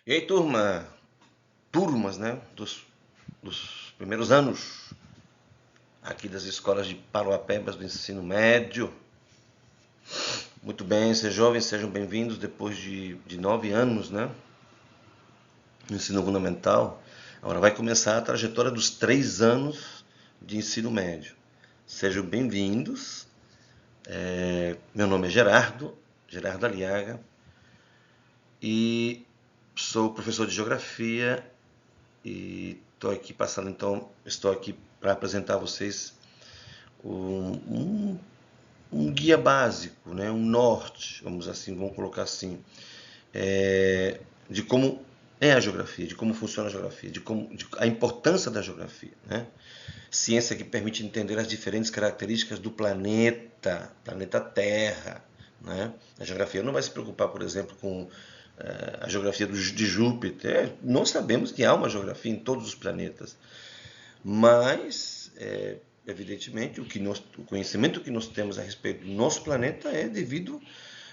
E aí, turmas, né, dos primeiros anos aqui das escolas de Paruapebas do ensino médio. Muito bem, vocês jovens, sejam bem-vindos depois de 9 anos, né, no ensino fundamental. Agora vai começar a trajetória dos 3 anos de ensino médio. Sejam bem-vindos. Meu nome é Gerardo Aliaga, e sou professor de Geografia e estou aqui para apresentar a vocês um guia básico, né, um norte, vamos colocar assim, de como é a geografia, de como funciona a geografia, de a importância da geografia, né? Ciência que permite entender as diferentes características do planeta Terra, né? A geografia não vai se preocupar, por exemplo, com a geografia de Júpiter. Nós sabemos que há uma geografia em todos os planetas, mas, evidentemente, o conhecimento que nós temos a respeito do nosso planeta é devido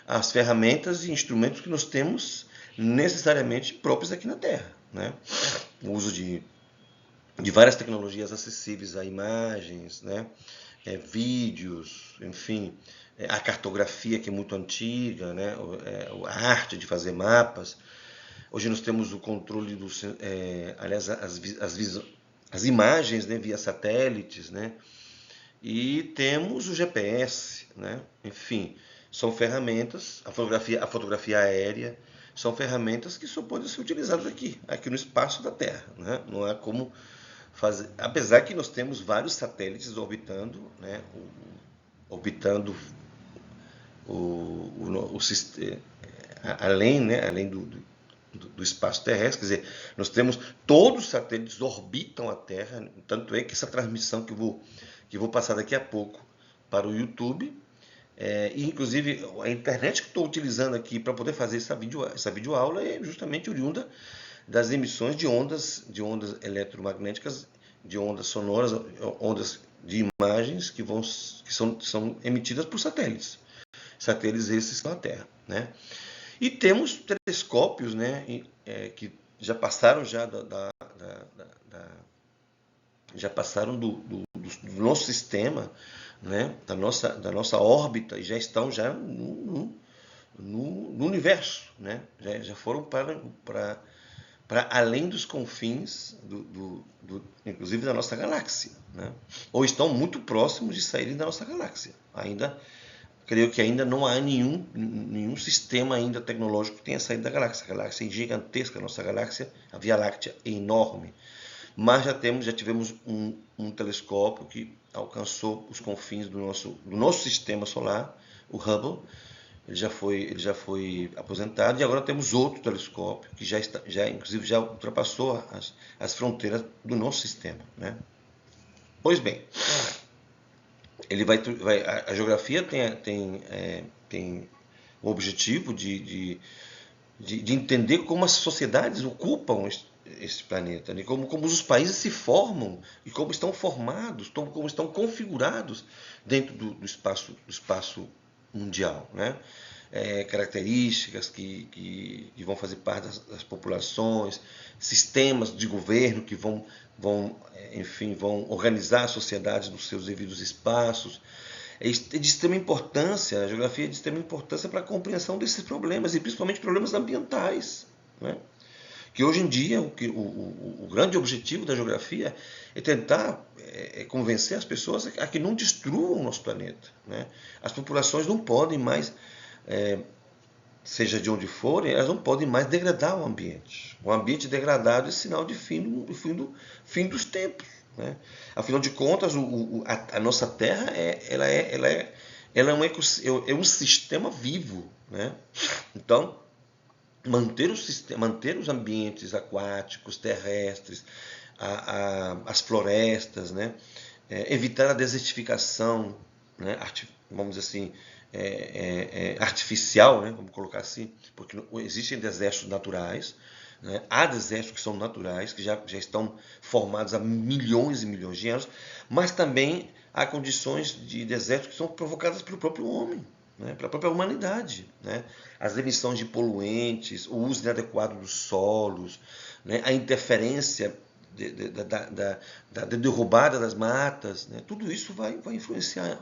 às ferramentas e instrumentos que nós temos necessariamente próprios aqui na Terra, né? O uso de várias tecnologias acessíveis a imagens, né? Vídeos, enfim, a cartografia, que é muito antiga, né? A arte de fazer mapas. Hoje nós temos o controle aliás, as imagens, né, via satélites, né? E temos o GPS, né? Enfim, são ferramentas, a fotografia aérea, são ferramentas que só podem ser utilizadas aqui no espaço da Terra, né? Não há como fazer, apesar que nós temos vários satélites orbitando, né? Orbitando o sistema, além, né? Além do espaço terrestre, quer dizer, nós temos todos os satélites orbitam a Terra, tanto é que essa transmissão que eu vou passar daqui a pouco para o YouTube, e inclusive a internet que estou utilizando aqui para poder fazer essa videoaula é justamente oriunda das emissões de ondas eletromagnéticas, de ondas sonoras, ondas de imagens que são emitidas por satélites esses na Terra, né? E temos telescópios, né, que já passaram já passaram do nosso sistema, né, da nossa órbita, e já estão no universo, né? Já foram para além dos confins inclusive da nossa galáxia, né? Ou estão muito próximos de saírem da nossa galáxia. Creio que ainda não há nenhum sistema ainda tecnológico que tenha saído da galáxia. A galáxia é gigantesca, a nossa galáxia, a Via Láctea, é enorme. Mas já tivemos um telescópio que alcançou os confins do nosso sistema solar, o Hubble. Ele já foi aposentado, e agora temos outro telescópio que inclusive já ultrapassou as fronteiras do nosso sistema, né? Pois bem, a geografia tem o objetivo de entender como as sociedades ocupam esse planeta, né? Como os países se formam e como estão formados, como estão configurados dentro do espaço mundial, né? Características que vão fazer parte das populações, sistemas de governo que vão organizar a sociedade nos seus devidos espaços. É de extrema importância, a geografia é de extrema importância para a compreensão desses problemas, e principalmente problemas ambientais, né? Que hoje em dia o grande objetivo da geografia é tentar convencer as pessoas a que não destruam o nosso planeta, né? As populações não podem mais, seja de onde forem, elas não podem mais degradar o ambiente. O ambiente degradado é sinal de fim dos tempos, né? Afinal de contas, a nossa Terra é um sistema vivo, né? Então, manter os ambientes aquáticos, terrestres, as florestas, né? Evitar a desertificação, né? Vamos dizer assim, artificial, né? Vamos colocar assim, porque existem desertos naturais, né? Há desertos que são naturais, que já estão formados há milhões e milhões de anos, mas também há condições de deserto que são provocadas pelo próprio homem, né, para a própria humanidade, né? As emissões de poluentes, o uso inadequado dos solos, né, a interferência da derrubada das matas, né, tudo isso vai influenciar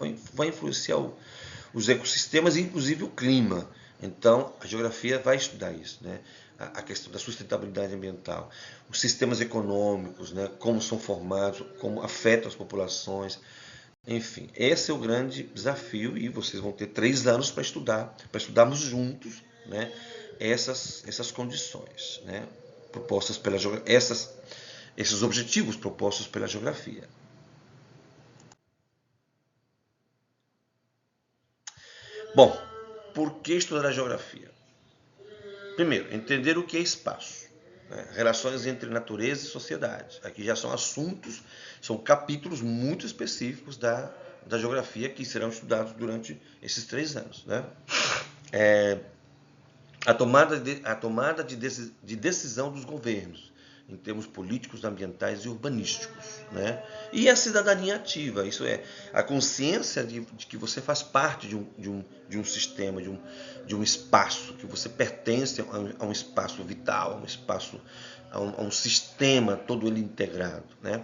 os ecossistemas e inclusive o clima. Então, a geografia vai estudar isso, né? A questão da sustentabilidade ambiental, os sistemas econômicos, né? Como são formados, como afetam as populações. Enfim, esse é o grande desafio e vocês vão ter 3 anos para estudarmos juntos, né? Essas condições, né? Propostas pela esses objetivos propostos pela geografia. Bom, por que estudar a geografia? Primeiro, entender o que é espaço, né? Relações entre natureza e sociedade. Aqui já são assuntos, são capítulos muito específicos da geografia que serão estudados durante esses 3 anos. Né? A tomada de decisão dos governos, em termos políticos, ambientais e urbanísticos. Né? E a cidadania ativa, isso é, a consciência de que você faz parte de um sistema, de um espaço, que você pertence a um espaço vital, a um sistema todo ele integrado. Né?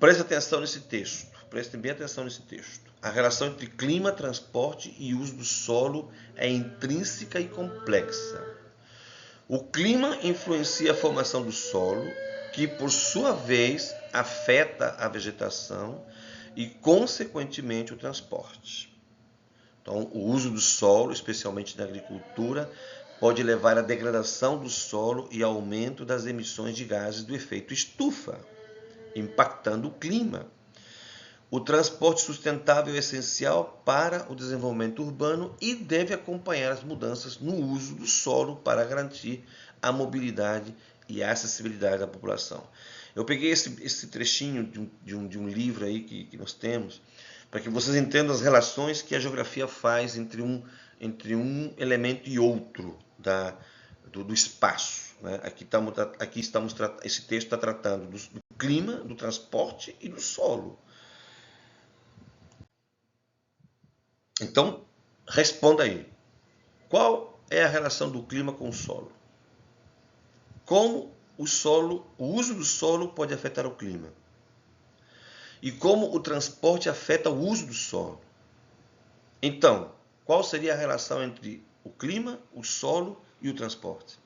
Preste atenção nesse texto, prestem bem atenção nesse texto. A relação entre clima, transporte e uso do solo é intrínseca e complexa. O clima influencia a formação do solo, que por sua vez afeta a vegetação e, consequentemente, o transporte. Então, o uso do solo, especialmente na agricultura, pode levar à degradação do solo e aumento das emissões de gases do efeito estufa, impactando o clima. O transporte sustentável é essencial para o desenvolvimento urbano e deve acompanhar as mudanças no uso do solo para garantir a mobilidade e a acessibilidade da população. Eu peguei esse trechinho de um livro aí que nós temos, para que vocês entendam as relações que a geografia faz entre um elemento e outro do espaço. Né? Esse texto está tratando do clima, do transporte e do solo. Então, responda aí. Qual é a relação do clima com o solo? Como o uso do solo pode afetar o clima? E como o transporte afeta o uso do solo? Então, qual seria a relação entre o clima, o solo e o transporte?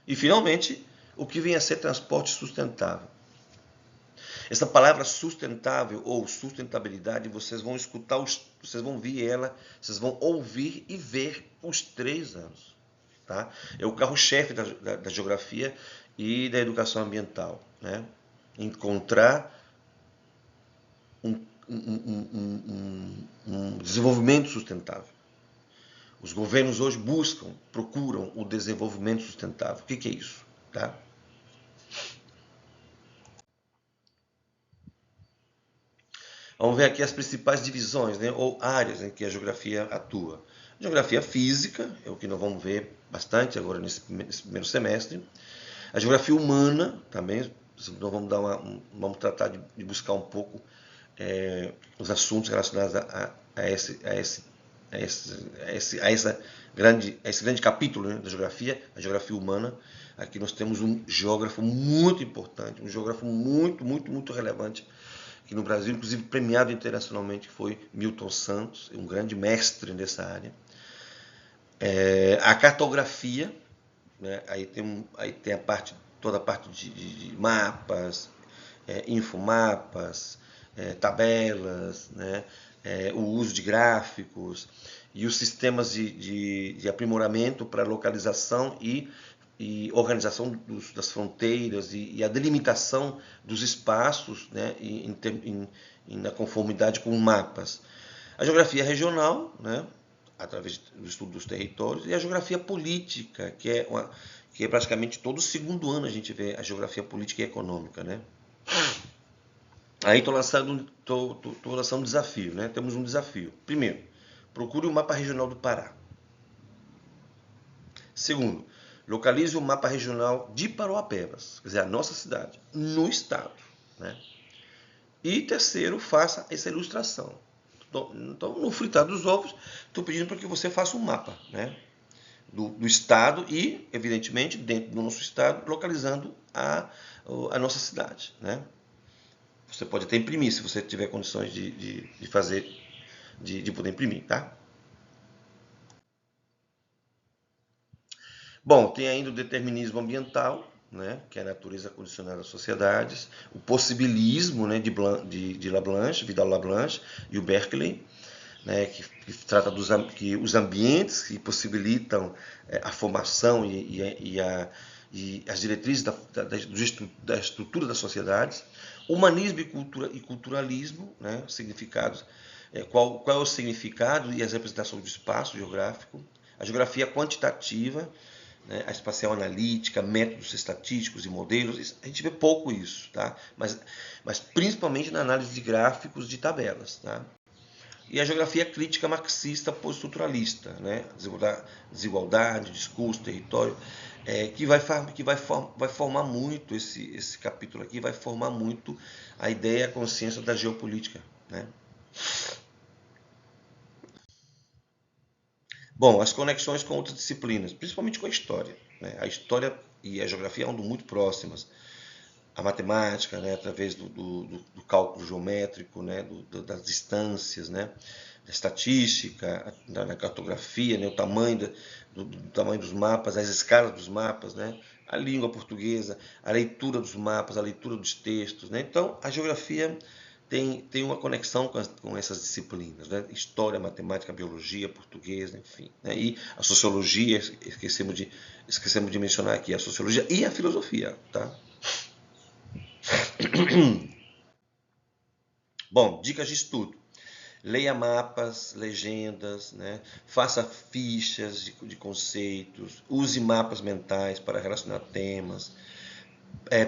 E, finalmente, o que vem a ser transporte sustentável? Essa palavra sustentável ou sustentabilidade, vocês vão escutar, vocês vão ver ela, vocês vão ouvir e ver os 3 anos. Tá? É o carro-chefe da geografia e da educação ambiental. Né? Encontrar um desenvolvimento sustentável. Os governos hoje procuram o desenvolvimento sustentável. O que é isso? Tá? Vamos ver aqui as principais divisões, né, ou áreas em que a geografia atua. Geografia física, é o que nós vamos ver bastante agora nesse primeiro semestre. A geografia humana, também, nós vamos tratar de buscar um pouco os assuntos relacionados a esse grande capítulo, né, da geografia, a geografia humana. Aqui nós temos um geógrafo muito importante, um geógrafo muito, muito, muito relevante aqui no Brasil, inclusive premiado internacionalmente, que foi Milton Santos, um grande mestre nessa área. A cartografia, né, aí tem toda a parte de mapas, infomapas, tabelas, né, o uso de gráficos e os sistemas de aprimoramento para localização e organização das fronteiras e a delimitação dos espaços, né, na conformidade com mapas. A geografia regional, né, através do estudo dos territórios, e a geografia política, que é praticamente todo segundo ano a gente vê a geografia política e econômica. Né? Aí estou lançando um desafio. Né? Temos um desafio. Primeiro, procure o mapa regional do Pará. Segundo, localize o mapa regional de Parauapebas, quer dizer, a nossa cidade, no estado. Né? E terceiro, faça essa ilustração. Então, no fritar dos ovos, estou pedindo para que você faça um mapa, né, do estado e, evidentemente, dentro do nosso estado, localizando a nossa cidade, né? Você pode até imprimir, se você tiver condições de fazer, de poder imprimir, tá? Bom, tem ainda o determinismo ambiental, né, que é a natureza condicionada das sociedades, o possibilismo, né, de Lablanche, Vidal-Lablanche e o Berkeley, né, que trata que os ambientes que possibilitam a formação e as diretrizes da estrutura das sociedades, humanismo e culturalismo, né, significados, qual é o significado e as representações do espaço geográfico, a geografia quantitativa, né, a espacial analítica, métodos estatísticos e modelos, a gente vê pouco isso, tá? Mas principalmente na análise de gráficos de tabelas, tá? E a geografia crítica marxista pós-estruturalista, né? Desigualdade, discurso, território, vai formar muito esse capítulo aqui, vai formar muito a ideia, a consciência da geopolítica, né? Bom, as conexões com outras disciplinas, principalmente com a história, né? A história e a geografia andam muito próximas. A matemática, né, através do cálculo geométrico, né, das distâncias, né, da estatística, da cartografia, né, o tamanho, do tamanho dos mapas, as escalas dos mapas, né, a língua portuguesa, a leitura dos mapas, a leitura dos textos. Né? Então, a geografia tem uma conexão com essas disciplinas, né? História, matemática, biologia, português, enfim. Né? E a sociologia, esquecemos de mencionar aqui, a sociologia e a filosofia. Tá? Bom, dicas de estudo. Leia mapas, legendas, né? Faça fichas de conceitos, use mapas mentais para relacionar temas,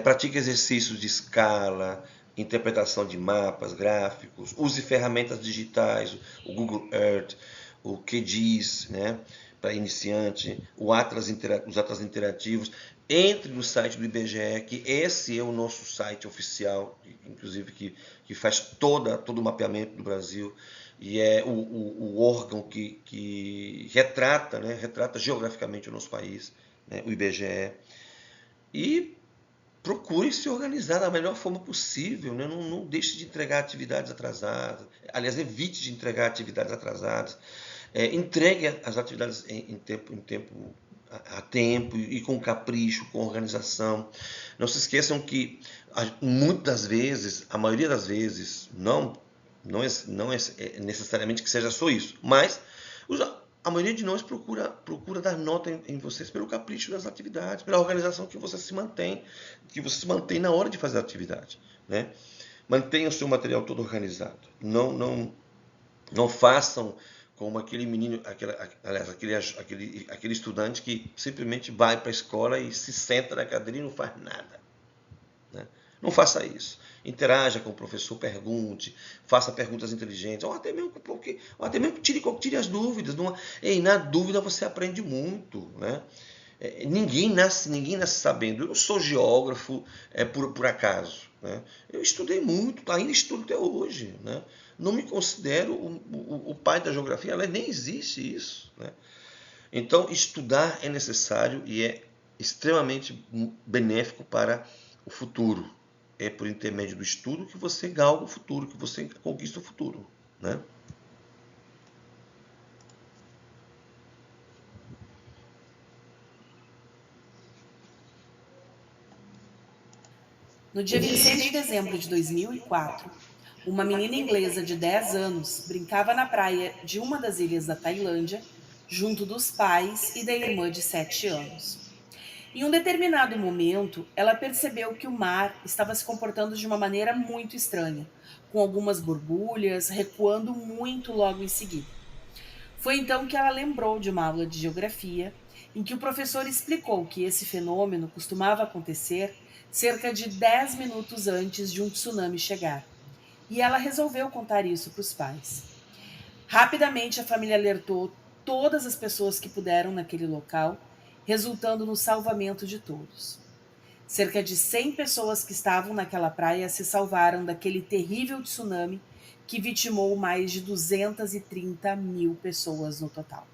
pratique exercícios de escala, interpretação de mapas, gráficos, use ferramentas digitais, o Google Earth, o QGIS, né, para iniciante, os atlas interativos. Entre no site do IBGE, que esse é o nosso site oficial, inclusive que faz todo o mapeamento do Brasil, e é o órgão que retrata, né, retrata geograficamente o nosso país, né, o IBGE. E procure se organizar da melhor forma possível, né? Não deixe de entregar atividades atrasadas. Aliás, evite de entregar atividades atrasadas. Entregue as atividades a tempo e com capricho, com organização. Não se esqueçam que muitas das vezes, a maioria das vezes, não é necessariamente que seja só isso, mas a maioria de nós procura dar nota em vocês pelo capricho das atividades, pela organização que você se mantém na hora de fazer a atividade, né? Mantenha o seu material todo organizado. Não façam como aquele menino, aquele estudante que simplesmente vai para a escola e se senta na cadeira e não faz nada. Né? Não faça isso. Interaja com o professor, pergunte, faça perguntas inteligentes, ou até mesmo tire as dúvidas. Na dúvida você aprende muito. Né? Ninguém nasce sabendo. Eu não sou geógrafo por acaso. Né? Eu estudei muito, ainda estudo até hoje. Né? Não me considero o pai da geografia, nem existe isso. Né? Então, estudar é necessário e é extremamente benéfico para o futuro. É por intermédio do estudo que você galga o futuro, que você conquista o futuro. Né? No dia 26 de dezembro de 2004, uma menina inglesa de 10 anos brincava na praia de uma das ilhas da Tailândia, junto dos pais e da irmã de 7 anos. Em um determinado momento, ela percebeu que o mar estava se comportando de uma maneira muito estranha, com algumas borbulhas recuando muito logo em seguida. Foi então que ela lembrou de uma aula de geografia, em que o professor explicou que esse fenômeno costumava acontecer cerca de 10 minutos antes de um tsunami chegar. E ela resolveu contar isso para os pais. Rapidamente, a família alertou todas as pessoas que puderam naquele local, resultando no salvamento de todos. Cerca de 100 pessoas que estavam naquela praia se salvaram daquele terrível tsunami que vitimou mais de 230 mil pessoas no total.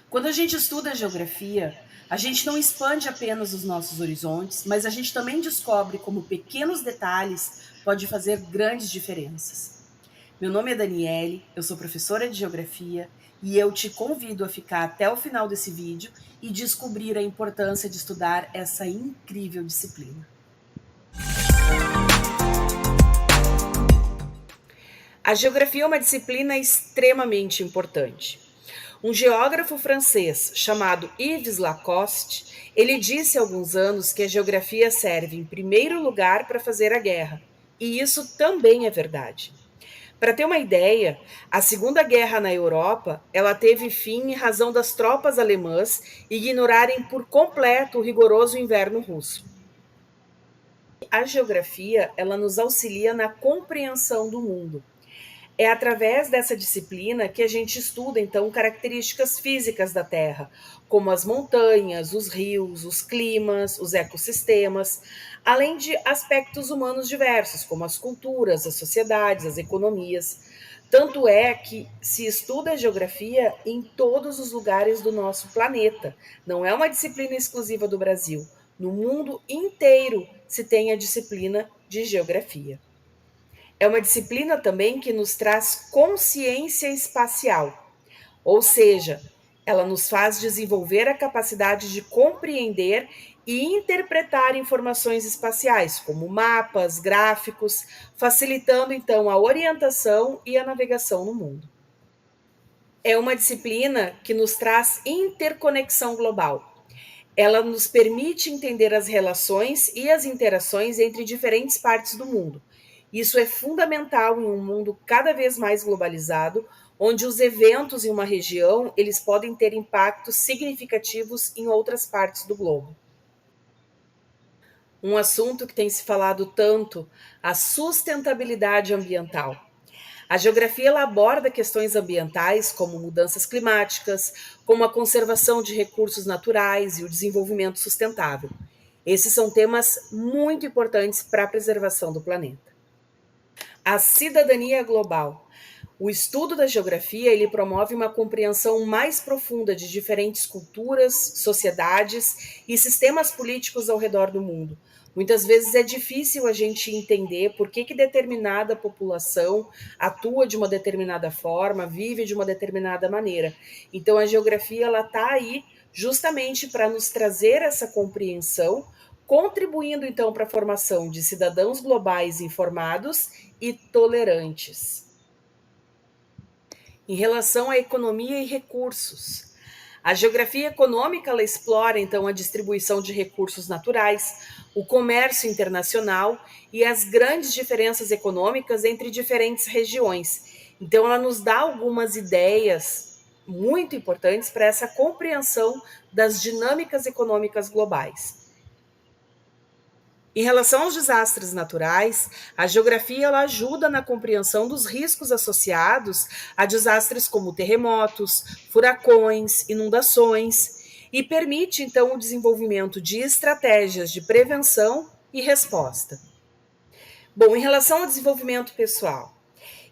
Quando a gente estuda a geografia, a gente não expande apenas os nossos horizontes, mas a gente também descobre como pequenos detalhes podem fazer grandes diferenças. Meu nome é Daniele, eu sou professora de geografia e eu te convido a ficar até o final desse vídeo e descobrir a importância de estudar essa incrível disciplina. A geografia é uma disciplina extremamente importante. Um geógrafo francês chamado Yves Lacoste, ele disse há alguns anos que a geografia serve em primeiro lugar para fazer a guerra, e isso também é verdade. Para ter uma ideia, a Segunda Guerra na Europa, ela teve fim em razão das tropas alemãs ignorarem por completo o rigoroso inverno russo. A geografia, ela nos auxilia na compreensão do mundo. É através dessa disciplina que a gente estuda, então, características físicas da Terra, como as montanhas, os rios, os climas, os ecossistemas, além de aspectos humanos diversos, como as culturas, as sociedades, as economias. Tanto é que se estuda a geografia em todos os lugares do nosso planeta. Não é uma disciplina exclusiva do Brasil. No mundo inteiro se tem a disciplina de geografia. É uma disciplina também que nos traz consciência espacial, ou seja, ela nos faz desenvolver a capacidade de compreender e interpretar informações espaciais, como mapas, gráficos, facilitando então a orientação e a navegação no mundo. É uma disciplina que nos traz interconexão global. Ela nos permite entender as relações e as interações entre diferentes partes do mundo. Isso é fundamental em um mundo cada vez mais globalizado, onde os eventos em uma região eles podem ter impactos significativos em outras partes do globo. Um assunto que tem se falado tanto, a sustentabilidade ambiental. A geografia ela aborda questões ambientais como mudanças climáticas, como a conservação de recursos naturais e o desenvolvimento sustentável. Esses são temas muito importantes para a preservação do planeta. A cidadania global. O estudo da geografia ele promove uma compreensão mais profunda de diferentes culturas, sociedades e sistemas políticos ao redor do mundo. Muitas vezes é difícil a gente entender por que determinada população atua de uma determinada forma, vive de uma determinada maneira. Então a geografia ela está aí justamente para nos trazer essa compreensão, contribuindo então para a formação de cidadãos globais informados e tolerantes. Em relação à economia e recursos, a geografia econômica ela explora então a distribuição de recursos naturais, o comércio internacional e as grandes diferenças econômicas entre diferentes regiões. Então ela nos dá algumas ideias muito importantes para essa compreensão das dinâmicas econômicas globais. Em relação aos desastres naturais, a geografia ela ajuda na compreensão dos riscos associados a desastres como terremotos, furacões, inundações e permite então o desenvolvimento de estratégias de prevenção e resposta. Bom, em relação ao desenvolvimento pessoal,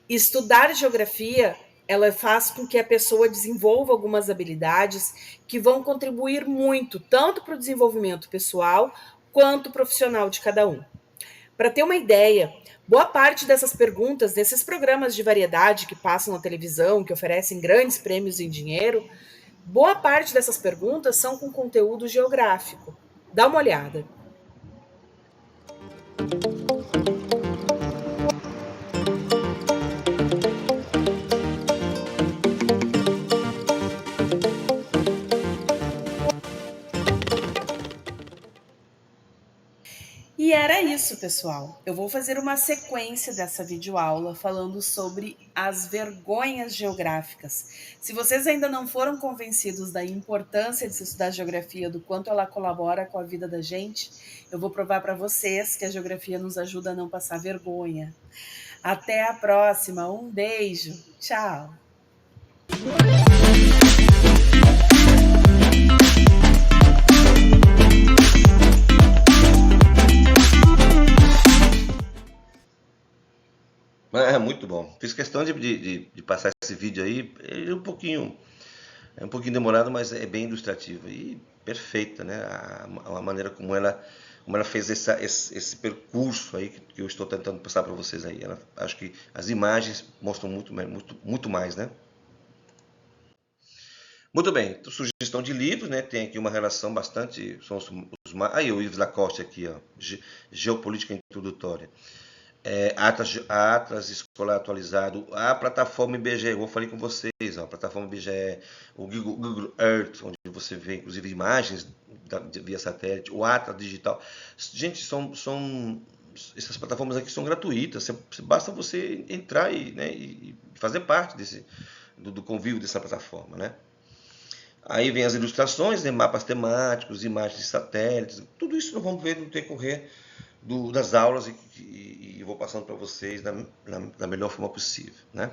estudar geografia ela faz com que a pessoa desenvolva algumas habilidades que vão contribuir muito tanto para o desenvolvimento pessoal quanto profissional de cada um. Para ter uma ideia, boa parte dessas perguntas, desses programas de variedade que passam na televisão, que oferecem grandes prêmios em dinheiro, boa parte dessas perguntas são com conteúdo geográfico. Dá uma olhada. E era isso, pessoal. Eu vou fazer uma sequência dessa videoaula falando sobre as vergonhas geográficas. Se vocês ainda não foram convencidos da importância de se estudar geografia, do quanto ela colabora com a vida da gente, eu vou provar para vocês que a geografia nos ajuda a não passar vergonha. Até a próxima. Um beijo. Tchau. É muito bom. bom. Fiz questão de passar esse vídeo aí. Ele é um pouquinho demorado, mas é bem ilustrativo e perfeita, né? A maneira como ela fez esse percurso aí que eu estou tentando passar para vocês aí. Acho que as imagens mostram muito mais, né? Muito bem, então, sugestão de livros, né? Tem aqui uma relação bastante. São aí o Yves Lacoste aqui, ó, Geopolítica Introdutória. Atlas Escolar Atualizado, a plataforma IBGE, eu falei com vocês, ó, a plataforma IBGE, o Google Earth, onde você vê inclusive imagens via satélite, o Atlas Digital. Gente, essas plataformas aqui são gratuitas, basta você entrar e fazer parte do convívio dessa plataforma, né? Aí vem as ilustrações, né, mapas temáticos, imagens de satélites, tudo isso nós vamos ver no decorrer das aulas e vou passando para vocês da melhor forma possível, né?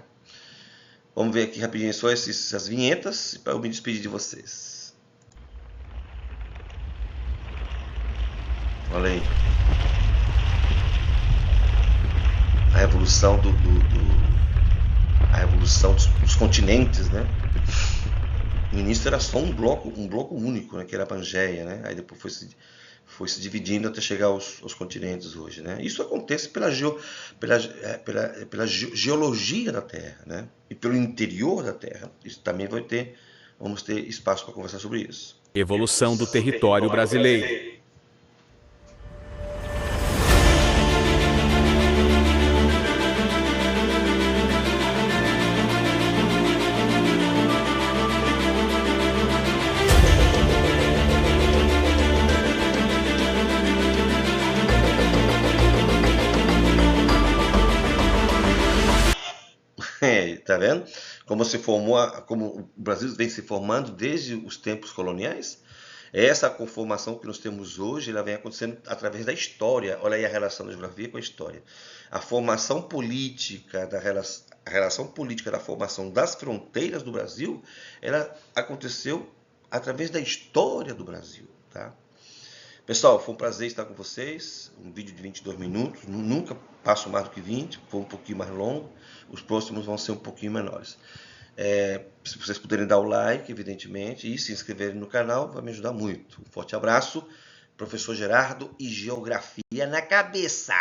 Vamos ver aqui rapidinho só essas vinhetas para eu me despedir de vocês. Olha aí. A evolução dos continentes, né? No início era só um bloco único, né, que era a Pangeia, né? Aí depois foi se dividindo até chegar aos continentes hoje, né? Isso acontece pela geologia da Terra, né? E pelo interior da Terra. Isso também vamos ter espaço para conversar sobre isso. Evolução do território brasileiro. Tá vendo? Como o Brasil vem se formando desde os tempos coloniais. Essa conformação que nós temos hoje, ela vem acontecendo através da história. Olha aí a relação da geografia com a história. A formação política, a relação política da formação das fronteiras do Brasil, ela aconteceu através da história do Brasil, tá? Pessoal, foi um prazer estar com vocês. Um vídeo de 22 minutos. Nunca passo mais do que 20. Foi um pouquinho mais longo. Os próximos vão ser um pouquinho menores. Se vocês puderem dar o like, evidentemente, e se inscreverem no canal, vai me ajudar muito. Um forte abraço. Professor Gerardo e Geografia na Cabeça.